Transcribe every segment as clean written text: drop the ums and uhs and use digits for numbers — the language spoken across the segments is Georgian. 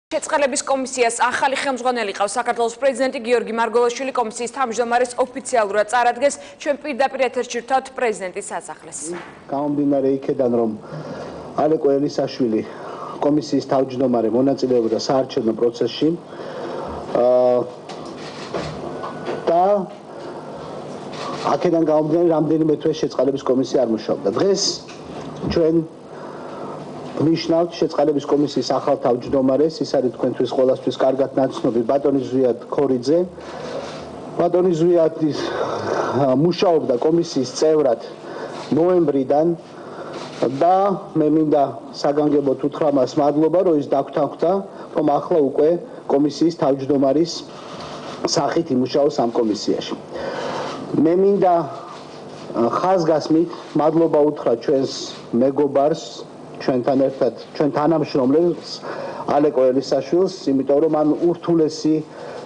შეწყალების კომისიას ახალი ხელმძღვანელი ყავს საქართველოს პრეზიდენტი გიორგი მარგველაშვილი კომისიის თავმჯდომარეს ოფიციალურად წარადგენს ჩვენ პირდაპირ ეთერში ვთავთ პრეზიდენტის სასახლეს. გამომდინარე იქედან რომ ალეკო ელისაშვილი კომისიის თავმჯდომარე მონაწილეობდა საარჩევნო პროცესში და აქედან გამომდინარე რამდენიმე თვე შეწყალების კომისია არ მუშაობდა. დღეს ჩვენ ნიშნავთ შეწყალების კომისიის ახალ თავმჯდომარეს, ის არის თქვენთვის ყველასთვის კარგად ნაცნობი ბატონი ზვიად ქორიძე. ბატონი ზვიადი მუშაობდა კომისიის წევრად ნოემბრიდან და მე მინდა საგანგებოდ უთხრა მას მადლობა, რომ ის დაგვთანხმდა, რომ ახლა უკვე კომისიის თავმჯდომარის სახით იმუშაოს ამ კომისიაში. მე მინდა ხაზგასმით მადლობა უთხრა ჩვენს მეგობარს ჩვენთან ერთად ჩვენ თანამშრომლებს ალეკო ელისაშვილს, იმიტომ რომ მან ურთულესი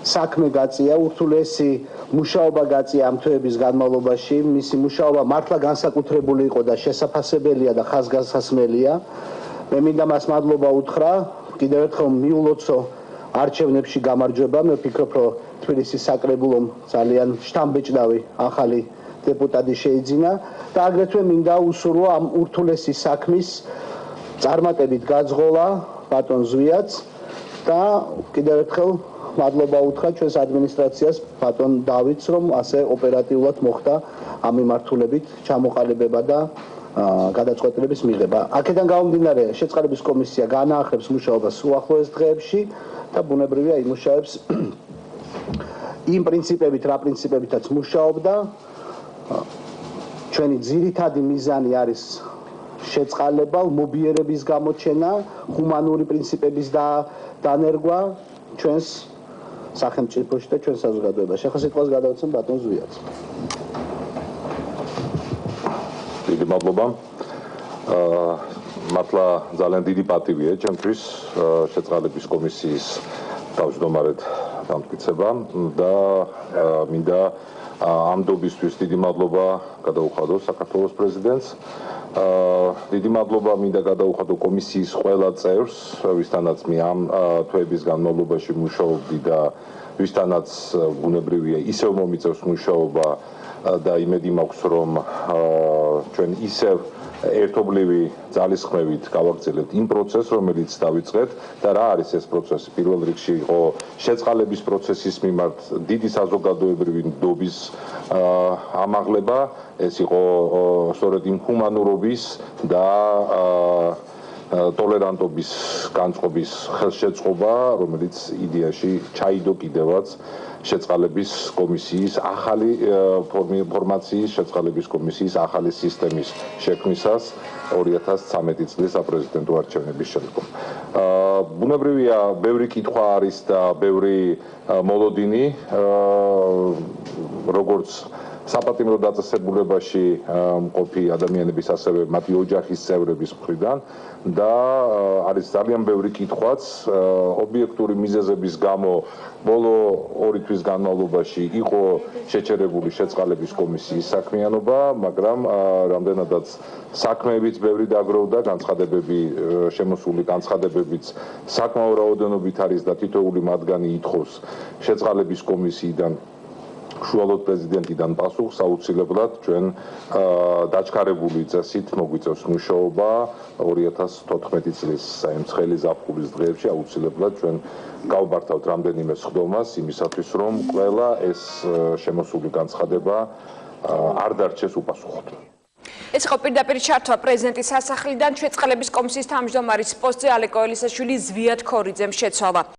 საქმე გაწია, ურთულესი მუშაობა გაწია ამ თვეების განმავლობაში. მისი მუშაობა მართლა განსაკუთრებული იყო და შესაფასებელია და ხაზგასმელია. მე მინდა მას მადლობა უთხრა. კიდევ ერთხელ მიულოცო არჩევნებში გამარჯვება. მე ვფიქრობ, რომ თბილისის საკრებულომ ძალიან შთამბეჭდავი ახალი დეპუტატი შეიძინა და აგრეთვე მინდა უსურვო ამ ურთულესი საქმის წარმატებით გაძღოლა ბატონ ზვიადს და კიდევ ერთხელ მადლობა უთხრა ჩვენს ადმინისტრაციას ბატონ დავითს, რომ ასე ოპერატიულად მოხდა ამ მიმართულებით ჩამოყალიბება და გადაწყვეტილების მიღება. აქედან გამომდინარე შეწყალების კომისია განაახლებს მუშაობას უახლოეს დღეებში და ბუნებრივია იმუშავებს იმ პრინციპებით, რა პრინციპებითაც მუშაობდა. ჩვენი ძირითადი მიზანი არის შეწყალება, მობიერების გამოჩენა, ჰუმანური პრინციპების დანერგვა ჩვენს სახელმწიფოში და ჩვენ საზოგადოებაში. ახლა სიტყვას გადავაცემ ბატონ ზვიადს. დიდი მადლობა. მართლა ძალიან დიდი პატივია ჩემთვის შეწყალების კომისიის თავმჯდომარედ დამტკიცება და მინდა ამ დობისთვის დიდი მადლობა გადაუხადო საქართველოს პრეზიდენტს. დიდი მადლობა მინდა გადაუხადო კომისიის ყველა წევრს, ვისთანაც მე ამ თვეების განმავლობაში მუშაობდი და ვისთანაც ბუნებრივია ისევ მომიწევს მუშაობა და იმედი მაქვს, რომ ჩვენ ისევ ერთობლივი ძალისხმევით გავაგრძელებთ იმ პროცესს, რომელიც დავიწყეთ და რა არის ეს პროცესი? პირველ რიგში იყო შეწყალების პროცესის მიმართ დიდი საზოგადოებრივი ნდობის ამაღლება, ეს იყო სწორედ იმ ჰუმანურობის და ტოლერანტობის განწყობის ხელშეწყობა, რომელიც იდეაში ჩაიდო კიდევაც შეწყალების კომისიის ახალი ფორმაციის, შეწყალების კომისიის ახალი სისტემის შექმნისას 2013 წლის საპრეზიდენტო არჩევნების შემდგომ. ბუნებრივია, ბევრი კითხვა არის და ბევრი მოლოდინი, როგორც საპატიმრო დაწესებულებაში მყოფი ადამიანების, ასევე მათი ოჯახის წევრების მხრიდან და არის ძალიან ბევრი კითხვაც ობიექტური მიზეზების გამო ბოლო 2 თვის განმავლობაში იყო შეჩერებული შეწყალების კომისიის საქმიანობა, მაგრამ რამდენადაც საქმეებიც ბევრი დაგროვდა, განცხადებები შემოსული განცხადებებიც საკმაო რაოდენობით არის და თითოეული მათგანი ითხოვს შეწყალების კომისიიდან უშუალოდ პრეზიდენტიდან პასუხს, აუცილებლად ჩვენ დაჩქარებული წესით მოგვიწევს მუშაობა 2014 წლის საემცხელი ზაფხულის დღეებში, აუცილებლად ჩვენ გავმართავთ რამდენიმე სხდომას იმისათვის, რომ ყველა ეს შემოსული განცხადება არ დარჩეს უპასუხოდ. ეს იყო პირდაპირ ჩართვა პრეზიდენტის სასახლიდან შეწყალების კომისიის თავმჯდომარის პოსტზე ალეკო ელისაშვილი ზვიად ქორიძემ შეცვალა.